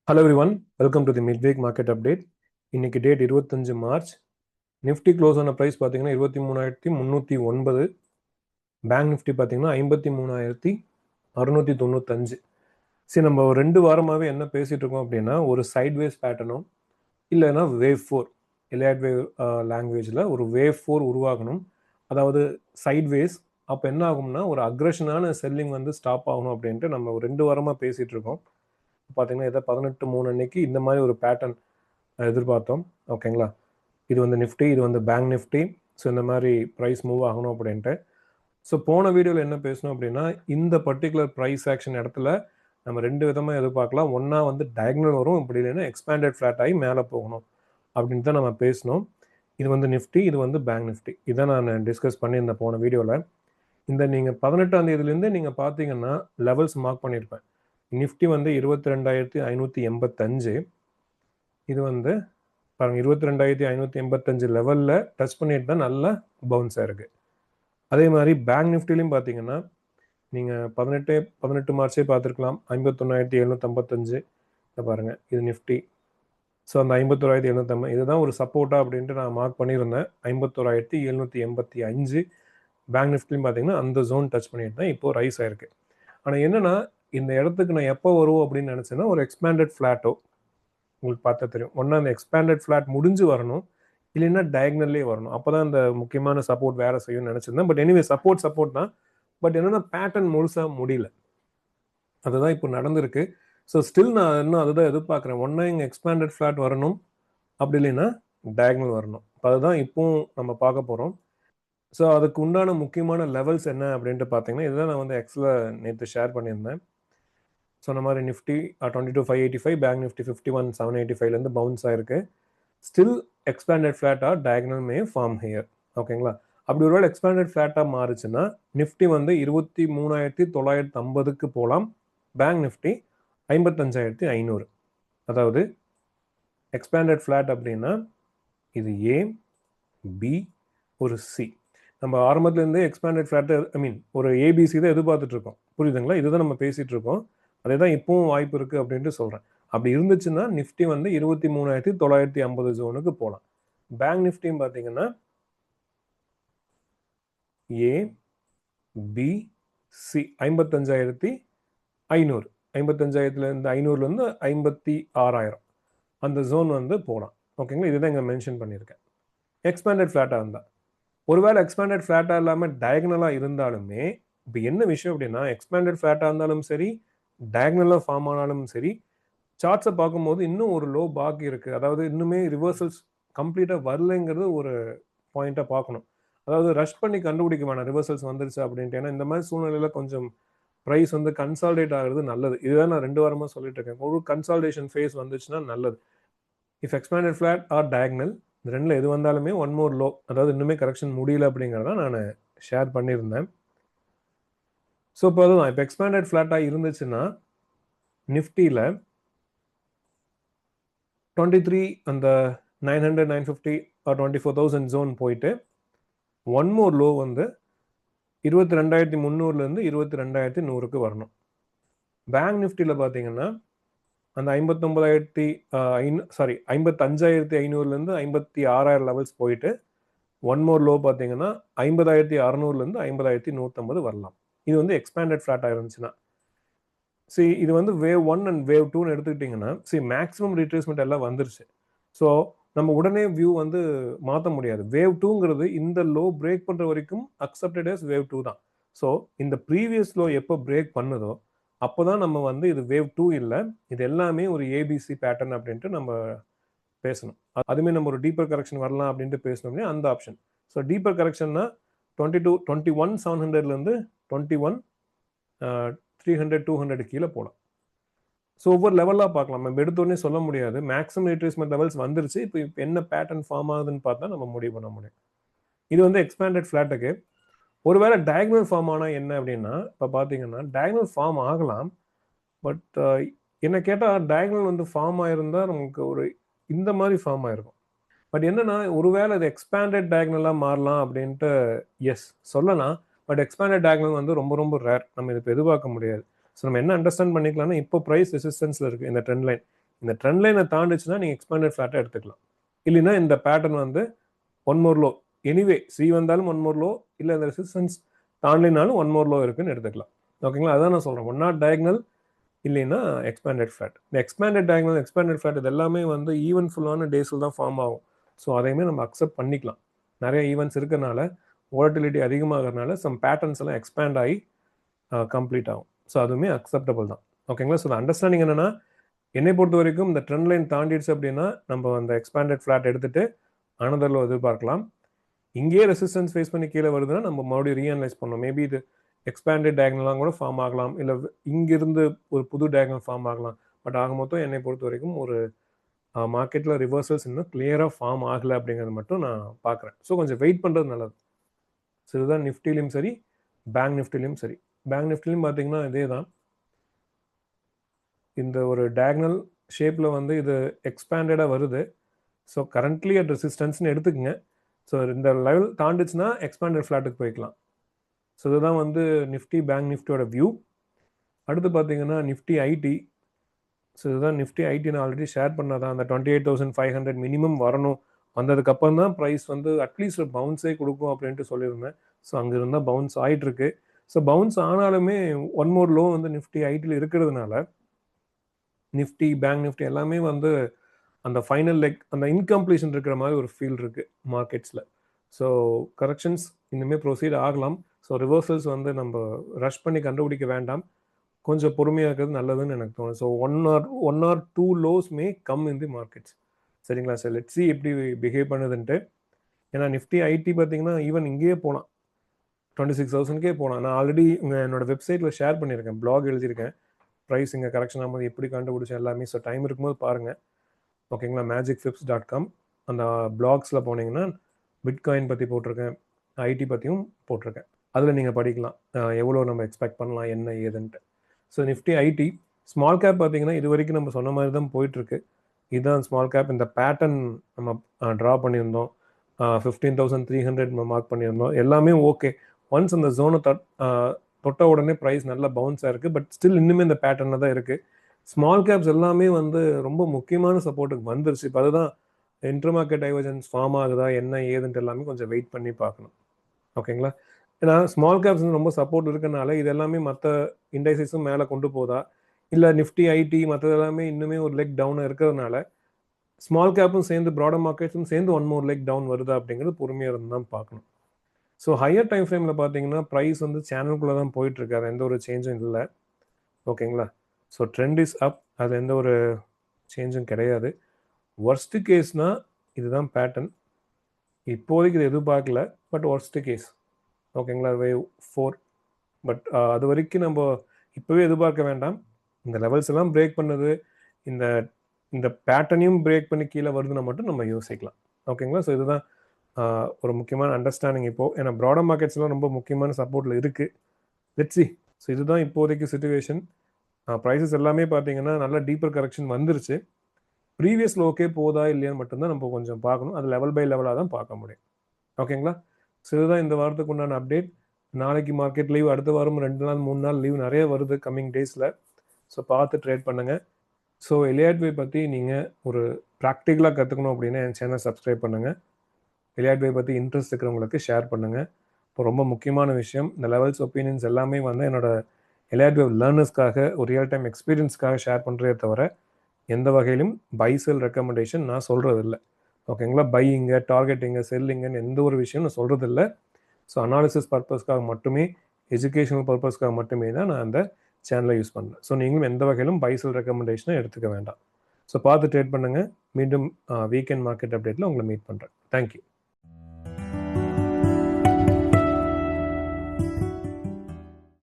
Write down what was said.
Hello everyone, welcome to the midweek market update. இன்னைக்கு date 25 March. Nifty close ஆன price பார்த்தீங்கன்னா 23,309. Bank Nifty பார்த்தீங்கன்னா 53,695. சரி, நம்ம ஒரு 2 வாரமாகவே என்ன பேசிட்டு இருக்கோம் அப்படின்னா, ஒரு சைட்வேஸ் பேட்டர்னும் இல்லைன்னா வேவ் 4 எலியாட் வேவ் லாங்குவேஜில் ஒரு வேவ் 4 உருவாகணும். அதாவது சைட்வேஸ். அப்போ என்ன ஆகும்னா, ஒரு அக்ரெஷனான செல்லிங் வந்து ஸ்டாப் ஆகணும் அப்படின்ட்டு நம்ம ஒரு 2 வாரமாக பேசிகிட்டு இருக்கோம். பார்த்தீங்கன்னா இதை 18/3 அன்னைக்கு இந்த மாதிரி ஒரு பேட்டர்ன் எதிர்பார்த்தோம். ஓகேங்களா, இது வந்து நிஃப்டி, இது வந்து பேங்க் நிஃப்டி. ஸோ இந்த மாதிரி ப்ரைஸ் மூவ் ஆகணும் அப்படின்ட்டு. ஸோ போன வீடியோவில் என்ன பேசணும் அப்படின்னா, இந்த பர்டிகுலர் ப்ரைஸ் ஆக்ஷன் இடத்துல நம்ம 2 விதமாக எதிர்பார்க்கலாம். ஒன்றா வந்து டயக்னல் வரும், இப்படி இல்லைன்னா எக்ஸ்பேண்டட் ஃப்ளாட் ஆகி மேலே போகணும் அப்படின்னு தான் நம்ம பேசணும். இது வந்து நிஃப்டி, இது வந்து பேங்க் நிஃப்டி. இதை நான் டிஸ்கஸ் பண்ணியிருந்தேன் போன வீடியோவில். இந்த நீங்கள் 18ஆம் தேதியிலேருந்து நீங்கள் பார்த்தீங்கன்னா லெவல்ஸ் மார்க் பண்ணியிருப்பேன். நிஃப்டி வந்து 22,585. இது வந்து பாருங்க 22,585 லெவலில் டச் பண்ணிட்டு தான் நல்லா பவுன்ஸ் ஆயிருக்கு. அதே மாதிரி பேங்க் நிஃப்டிலையும் பார்த்தீங்கன்னா நீங்கள் 18 மார்ச்சே பார்த்துருக்கலாம். 51,755 பாருங்க, இது நிஃப்டி. ஸோ அந்த 51,750 இதுதான் ஒரு சப்போர்ட்டா அப்படின்ட்டு நான் மார்க் பண்ணியிருந்தேன். 51,785 பேங்க் நிஃப்டிலையும் பார்த்தீங்கன்னா அந்த ஜோன் டச் பண்ணிட்டு தான் இப்போ ரைஸ் ஆயிருக்கு. ஆனால் என்னன்னா, இந்த இடத்துக்கு நான் எப்போ வருவோம் அப்படின்னு நினச்சேன்னா, ஒரு எக்ஸ்பேண்டட் ஃப்ளாட்டோ உங்களுக்கு பார்த்தா தெரியும். ஒன்றா அந்த எக்ஸ்பேண்டட் ஃப்ளாட் முடிஞ்சு வரணும், இல்லைன்னா டயக்னல்லே வரணும். அப்போ தான் அந்த முக்கியமான சப்போர்ட் வேலை செய்யும்னு நினச்சிருந்தேன். பட் எனிவே சப்போர்ட் தான். பட் என்னன்னா பேட்டர்ன் முழுசாக முடியல. அதுதான் இப்போ நடந்திருக்கு. ஸோ ஸ்டில் நான் இன்னும் அதுதான் எதிர்பார்க்குறேன். ஒன்றா இங்கே எக்ஸ்பேண்டட் ஃப்ளாட் வரணும், அப்படி இல்லைன்னா டயக்னல் வரணும். அதுதான் இப்போவும் நம்ம பார்க்க போகிறோம். ஸோ அதுக்கு உண்டான முக்கியமான லெவல்ஸ் என்ன அப்படின்ட்டு பார்த்தீங்கன்னா, இதுதான் நான் வந்து எக்ஸில் நேற்று ஷேர் பண்ணியிருந்தேன். சொன்ன மாதிரி நிஃப்டி 22,585, பேங்க் நிஃப்டி 51,785 பவுன்ஸ் ஆயிருக்கு. ஸ்டில் எக்ஸ்பேண்டட் ஃபிளாட்டா டயகனல் மே ஃபார்ம் ஹியர். ஓகேங்களா, அப்படி ஒருவேளை எக்ஸ்பேண்டட் ஃபிளாட்டா மாறுச்சுன்னா நிஃப்டி வந்து 23,950க்கு போகலாம். Bank Nifty 55,500. அதாவது எக்ஸ்பேண்டட் ஃபிளாட் அப்படின்னா இது ஏ, பி, ஒரு சி. நம்ம ஆரம்பத்துலேருந்தே எக்ஸ்பேண்டட் ஃபிளாட் ஒரு ஏபிசி தான் எதிர்பார்த்துட்டு இருக்கோம். புரியுதுங்களா, இதுதான் நம்ம பேசிட்டு இருக்கோம். அதே தான் இப்பவும் வாய்ப்பு இருக்குது அப்படின்ட்டு சொல்கிறேன். அப்படி இருந்துச்சுன்னா நிஃப்டி வந்து 23,950 ஜோனுக்கு போகலாம். பேங்க் நிஃப்டியும் பார்த்தீங்கன்னா ஏ, பி, சி 55,500. 55,000 500 56,000 அந்த ஜோன் வந்து போகலாம். ஓகேங்களா, இதுதான் இங்கே மென்ஷன் பண்ணியிருக்கேன். எக்ஸ்பேண்டட் ஃப்ளாட்டாக இருந்தால், ஒருவேளை எக்ஸ்பேண்டட் ஃப்ளாட்டாக இல்லாமல் டயகனலாக இருந்தாலுமே, இப்போ என்ன விஷயம் அப்படின்னா, எக்ஸ்பேண்டட் ஃப்ளாட்டாக இருந்தாலும் சரி, டயகனலாக ஃபார்ம் ஆனாலும் சரி, சார்ட்ஸை பார்க்கும்போது இன்னும் ஒரு லோ பாக்கி இருக்குது. அதாவது இன்னுமே ரிவர்சல்ஸ் கம்ப்ளீட்டாக வரலைங்கிறது ஒரு பாயிண்ட்டாக பார்க்கணும். அதாவது ரஷ் பண்ணி கண்டுபிடிக்க வேணாம் ரிவர்சல்ஸ் வந்துருச்சு அப்படின்ட்டு. ஏன்னா இந்த மாதிரி சூழ்நிலையில் கொஞ்சம் ப்ரைஸ் வந்து கன்சால்டேட் ஆகிறது நல்லது. இதுதான் நான் 2 வாரமாக சொல்லிட்டு இருக்கேன். ஒரு கன்சால்டேஷன் ஃபேஸ் வந்துச்சுன்னா நல்லது. If expanded flat or diagonal, இந்த ரெண்டில் எது வந்தாலுமே ஒன் மோர் லோ, அதாவது இன்னுமே கரெக்ஷன் முடியல அப்படிங்கிறத நான் ஷேர் பண்ணியிருந்தேன். ஸோ இப்போ அதுதான், இப்போ எக்ஸ்பேண்டட் ஃப்ளாட்டாக இருந்துச்சுன்னா நிஃப்டியில் 23 அந்த 900, 950 ஆர் 24,000 ஜோன் போயிட்டு ஒன் மோர் லோ வந்து 22,300 22,100க்கு வரணும். பேங்க் நிஃப்டியில் பார்த்தீங்கன்னா அந்த 55,500 56,000 லெவல்ஸ் போயிட்டு ஒன் மோர் லோ பார்த்தீங்கன்னா 50,600 50,150 வரலாம். இது வந்து எக்ஸ்பேண்டட் ஃப்ளாட்டாக இருந்துச்சுன்னா. இது வந்து வேவ் 1 அண்ட் வேவ் 2ன்னு எடுத்துக்கிட்டிங்கன்னா மேக்ஸிமம் ரீட்ரேஸ்மெண்ட் எல்லாம் வந்துருச்சு. ஸோ நம்ம உடனே வியூ வந்து மாற்ற முடியாது. வேவ் 2ங்கிறது இந்த லோ பிரேக் பண்ணுற வரைக்கும் அக்செப்டட் as வேவ் 2 தான். ஸோ இந்த ப்ரீவியஸ் லோ எப்போ பிரேக் பண்ணுதோ அப்போ தான் நம்ம வந்து இது வேவ் 2 இல்லை, இது எல்லாமே ஒரு ஏபிசி பேட்டர்ன் அப்படின்ட்டு நம்ம பேசணும். அதுமே நம்ம ஒரு டீப்பர் கரெக்ஷன் வரலாம் அப்படின்ட்டு பேசணும்னே அந்த ஆப்ஷன். ஸோ டீப்பர் கரெக்ஷன்னா 21,700 21,300 200 கீழே போகலாம். ஸோ ஒவ்வொரு லெவலாக பார்க்கலாம். நம்ம எடுத்தோடனே சொல்ல முடியாது. மேக்ஸிமம் ரீட்ரேஸ்மெண்ட் லெவல்ஸ் வந்துருச்சு. இப்போ என்ன பேட்டர்ன் ஃபார்ம் ஆகுதுன்னு பார்த்தா நம்ம முடிவு பண்ண முடியும். இது வந்து எக்ஸ்பேண்டட் ஃப்ளாட்டுக்கு. ஒருவேளை டயகனல் ஃபார்ம் ஆனால் என்ன அப்படின்னா, இப்போ பார்த்தீங்கன்னா டயகனல் ஃபார்ம் ஆகலாம். பட் என்ன கேட்டால் டயகனல் வந்து ஃபார்ம் ஆயிருந்தால் நமக்கு ஒரு இந்த மாதிரி ஃபார்ம் ஆயிருக்கும். பட் என்னன்னா, ஒருவேளை அது எக்ஸ்பேண்டட் டயகனலாக மாறலாம் அப்படின்ட்டு எஸ் சொல்லலாம். பட் எக்ஸ்பேண்டட் டயகனல் வந்து ரொம்ப ரொம்ப ரேர். நம்ம இதை எதிர்பார்க்க முடியாது. ஸோ நம்ம என்ன அண்டர்ஸ்டாண்ட் பண்ணிக்கலாம்னா, இப்போ ப்ரைஸ் ரெசிஸ்டன்ஸில் இருக்குது இந்த ட்ரெண்ட் லைன். இந்த ட்ரெண்ட் லைனை தாண்டிச்சுன்னா நீங்கள் எக்ஸ்பேண்டட் ஃப்ளாட்டை எடுத்துக்கலாம். இல்லைன்னா இந்த பேட்டர்ன் வந்து one more low, anyway C வந்தாலும் ஒன் மோர் லோ, இல்லை இந்த ரெசிஸ்டன்ஸ் தாண்டினாலும் ஒன் மோர் லோ இருக்குன்னு எடுத்துக்கலாம். ஓகேங்களா? அதான் நான் சொல்கிறேன், ஒன் நாட் டயக்னல் இல்லைன்னா எக்ஸ்பேண்டட் ஃப்ளாட். இந்த எக்ஸ்பேண்டட் டயக்னல், எக்ஸ்பேண்டட் ஃப்ளாட் இது எல்லாமே வந்து ஈவன் ஃபுல்லான டேஸில் தான் ஃபார்ம் ஆகும். ஸோ அதையுமே நம்ம அக்செப்ட் பண்ணிக்கலாம். நிறைய ஈவெண்ட்ஸ் இருக்கிறனால, வோலட்டிலிட்டி அதிகமாகிறதுனால சம் பேட்டர்ன்ஸ் எல்லாம் எக்ஸ்பேண்ட் ஆகி கம்ப்ளீட் ஆகும். ஸோ அதுவுமே அக்செப்டபிள் தான். ஓகேங்களா? ஸோ அண்டர்ஸ்டாண்டிங் என்னன்னா, என்னை பொறுத்த வரைக்கும் இந்த ட்ரெண்ட் லைன் தாண்டிடுச்சு அப்படின்னா நம்ம அந்த எக்ஸ்பேண்டட் ஃப்ளாட் எடுத்துட்டு அனதர்ல எதிர்பார்க்கலாம். இங்கேயே ரெசிஸ்டன்ஸ் ஃபேஸ் பண்ணி கீழே வருதுன்னா நம்ம மறுபடியும் ரீஅனலைஸ் பண்ணணும். மேபி இது எக்ஸ்பேண்டட் டயக்னலாக கூட ஃபார்ம் ஆகலாம், இல்லை இங்கிருந்து ஒரு புது டயக்னல் ஃபார்ம் ஆகலாம். பட் ஆக மொத்தம் என்னை பொறுத்த வரைக்கும் ஒரு மார்க்கெட்டில் ரிவர்சல்ஸ் இன்னும் கிளியராக ஃபார்ம் ஆகலை அப்படிங்கிறது மட்டும் நான் பார்க்குறேன். ஸோ கொஞ்சம் வெயிட் பண்ணுறது நல்லது. ஸோ இதுதான் நிஃப்டிலையும் சரி, பேங்க் நிஃப்டிலையும் சரி. பேங்க் நிஃப்டிலையும் பார்த்தீங்கன்னா இதே தான், இந்த ஒரு டயக்னல் ஷேப்பில் வந்து இது எக்ஸ்பேண்டடாக வருது. ஸோ கரண்ட்லி அட் ரெசிஸ்டன்ஸ்னு எடுத்துக்கங்க. ஸோ இந்த லெவல் தாண்டிச்சுன்னா எக்ஸ்பேண்டட் ஃப்ளாட்டுக்கு போய்க்கலாம். ஸோ இதுதான் வந்து நிஃப்டி பேங்க் நிஃப்டியோட வியூ. அடுத்து பார்த்தீங்கன்னா நிஃப்டி ஐடி. ஸோ இதுதான் நிஃப்டி ஐடி நான் ஆல்ரெடி ஷேர் பண்ணதான், அந்த 28,500 மினிமம் வரணும், வந்ததுக்கப்புறம் தான் ப்ரைஸ் வந்து அட்லீஸ்ட் ஒரு பவுன்ஸே கொடுக்கும் அப்படின்ட்டு சொல்லியிருந்தேன். ஸோ அங்கே இருந்தால் பவுன்ஸ் ஆகிட்டு இருக்கு. ஸோ பவுன்ஸ் ஆனாலுமே ஒன் மோர் லோ வந்து நிஃப்டி ஐடியில் இருக்கிறதுனால நிஃப்டி பேங்க் நிஃப்டி எல்லாமே வந்து அந்த ஃபைனல் லெக், அந்த இன்கம்ப்ளீஷன் இருக்கிற மாதிரி ஒரு ஃபீல் இருக்குது மார்க்கெட்ஸில். ஸோ கரெக்ஷன்ஸ் இனிமேல் ப்ரொசீட் ஆகலாம். ஸோ ரிவர்சல்ஸ் வந்து நம்ம ரஷ் பண்ணி கண்டுபிடிக்க வேண்டாம், கொஞ்சம் பொறுமையாக இருக்கிறது நல்லதுன்னு எனக்கு தோணும். So one or two lows may come in the markets. சரிங்களா சார்? லெட்ஸ் சி எப்படி பிஹேவ் பண்ணுதுன்ட்டு. ஏன்னா நிஃப்டி ஐடி பார்த்தீங்கன்னா ஈவன் இங்கேயே போகலாம், 26,000க்கே போகலாம். நான் ஆல்ரெடி என்னோட வெப்சைட்டில் ஷேர் பண்ணியிருக்கேன், பிளாக் எழுதியிருக்கேன், ப்ரைஸ் இங்கே கரெக்ஷன் ஆகும்போது எப்படி கண்டுபிடிச்சேன் எல்லாமே. ஸோ டைம் இருக்கும்போது பாருங்கள். ஓகேங்களா? magicfips.com அந்த பிளாக்ஸில் போனீங்கன்னா பிட்காயின் பற்றி போட்டிருக்கேன், ஐடி பற்றியும் போட்டிருக்கேன். அதில் நீங்கள் படிக்கலாம் எவ்வளோ நம்ம எக்ஸ்பெக்ட் பண்ணலாம் என்ன ஏதுன்ட்டு. So Nifty IT small cap பார்த்தீங்கன்னா இது வரைக்கும் நம்ம சொன்ன மாதிரி தான் போயிட்டுருக்கு. இதுதான் ஸ்மால் கேப். இந்த பேட்டர்ன் நம்ம ட்ரா பண்ணியிருந்தோம், 15,300 நம்ம மார்க் பண்ணியிருந்தோம், எல்லாமே ஓகே. ஒன்ஸ் அந்த ஜோனை தொட்ட உடனே ப்ரைஸ் நல்லா பவுன்ஸாக இருக்குது. பட் ஸ்டில் இன்னுமே இந்த பேட்டர்னில் தான் இருக்குது. ஸ்மால் கேப்ஸ் எல்லாமே வந்து ரொம்ப முக்கியமான சப்போர்ட்டுக்கு வந்துருச்சு. இப்போ அதுதான் இன்டர் மார்க்கெட் டைவர்ஜன்ஸ் ஃபார்ம் ஆகுதா என்ன ஏதுன்ட்டு எல்லாமே கொஞ்சம் வெயிட் பண்ணி பார்க்கணும். ஓகேங்களா? ஏன்னா ஸ்மால் கேப்ஸ் வந்து ரொம்ப சப்போர்ட் இருக்கனால இது எல்லாமே மற்ற இண்டைசஸும் மேலே கொண்டு போதா, இல்லை நிஃப்டி ஐடி மற்றது எல்லாமே இன்னுமே ஒரு லெக் டவுனாக இருக்கிறதுனால ஸ்மால் கேப்பும் சேர்ந்து ப்ராடர் மார்க்கெட்ஸும் சேர்ந்து ஒன் மோர் லெக் டவுன் வருதா அப்படிங்கிறது பொறுமையாக இருந்து தான் பார்க்கணும். ஸோ ஹையர் டைம் ஃப்ரேமில் பார்த்தீங்கன்னா ப்ரைஸ் வந்து சேனலுக்குள்ளே தான் போயிட்டுருக்கு, அது எந்த ஒரு சேஞ்சும் இல்லை. ஓகேங்களா? ஸோ ட்ரெண்ட் இஸ் அப், அது எந்த ஒரு சேஞ்சும் கிடையாது. ஒர்ஸ்ட் கேஸ்னால் இதுதான் பேட்டர்ன். இப்போதைக்கு இது எதிர்பார்க்கல, பட் ஒர்ஸ்ட் கேஸ். ஓகேங்களா? வேவ் 4. பட் அது வரைக்கும் நம்ம இப்போவே எதிர்பார்க்க வேண்டாம். இந்த லெவல்ஸ் எல்லாம் பிரேக் பண்ணுது, இந்த இந்த பேட்டர்னையும் பிரேக் பண்ணி கீழே வருதுன்னா மட்டும் நம்ம யோசிக்கலாம். ஓகேங்களா? ஸோ இதுதான் ஒரு முக்கியமான அண்டர்ஸ்டாண்டிங் இப்போது. ஏன்னா ப்ராடர் மார்க்கெட்ஸ்லாம் ரொம்ப முக்கியமான சப்போர்ட்டில் இருக்குது. Let's see. ஸோ இதுதான் இப்போதைக்கு சிச்சுவேஷன். ப்ரைஸஸ் எல்லாமே பார்த்தீங்கன்னா நல்லா டீப்பர் கரெக்ஷன் வந்துருச்சு. ப்ரீவியஸ் லோக்கே போதா இல்லையான்னு மட்டும்தான் நம்ம கொஞ்சம் பார்க்கணும். அது லெவல் பை லெவலாக தான் பார்க்க முடியும். ஓகேங்களா? ஸோ இதுதான் இந்த வாரத்துக்கு உண்டான அப்டேட். நாளைக்கு மார்க்கெட் லீவ், அடுத்த வாரம் 2 நாள் 3 நாள் லீவ் நிறைய வருது கம்மிங் டேஸில். ஸோ பார்த்து ட்ரேட் பண்ணுங்கள். ஸோ எலியாட்வே பற்றி நீங்கள் ஒரு ப்ராக்டிக்கலாக கற்றுக்கணும் அப்படின்னா என் சேனல் சப்ஸ்கிரைப் பண்ணுங்கள். எலியாட்வே பற்றி இன்ட்ரெஸ்ட் இருக்கிறவங்களுக்கு ஷேர் பண்ணுங்கள். இப்போ ரொம்ப முக்கியமான விஷயம், இந்த லெவல்ஸ் ஒப்பீனியன்ஸ் எல்லாமே வந்து என்னோட எலியாட்வே லேர்னர்ஸ்க்காக ஒரு ரியல் டைம் எக்ஸ்பீரியன்ஸ்க்காக ஷேர் பண்ணுறதே தவிர எந்த வகையிலும் பை செல் ரெக்கமெண்டேஷன் நான் சொல்கிறது இல்லை. ஓகேங்களா? பையிங்க, டார்கெட்டிங்க, செல்லிங்கன்னு எந்த ஒரு விஷயம் நான் சொல்கிறது இல்லை. ஸோ அனாலிசிஸ் பர்பஸ்க்காக மட்டுமே, எஜுகேஷனல் பர்பஸ்க்காக மட்டுமே தான் நான் அந்த சேனலை யூஸ் பண்ணுறேன். ஸோ நீங்களும் எந்த வகையிலும் பை செல் ரெக்கமெண்டேஷனை எடுத்துக்க வேண்டாம். ஸோ பார்த்து ட்ரேட் பண்ணுங்கள். மீண்டும் வீக்கெண்ட் மார்க்கெட் அப்டேட்டில் உங்களை மீட் பண்ணுறேன். தேங்க்யூ.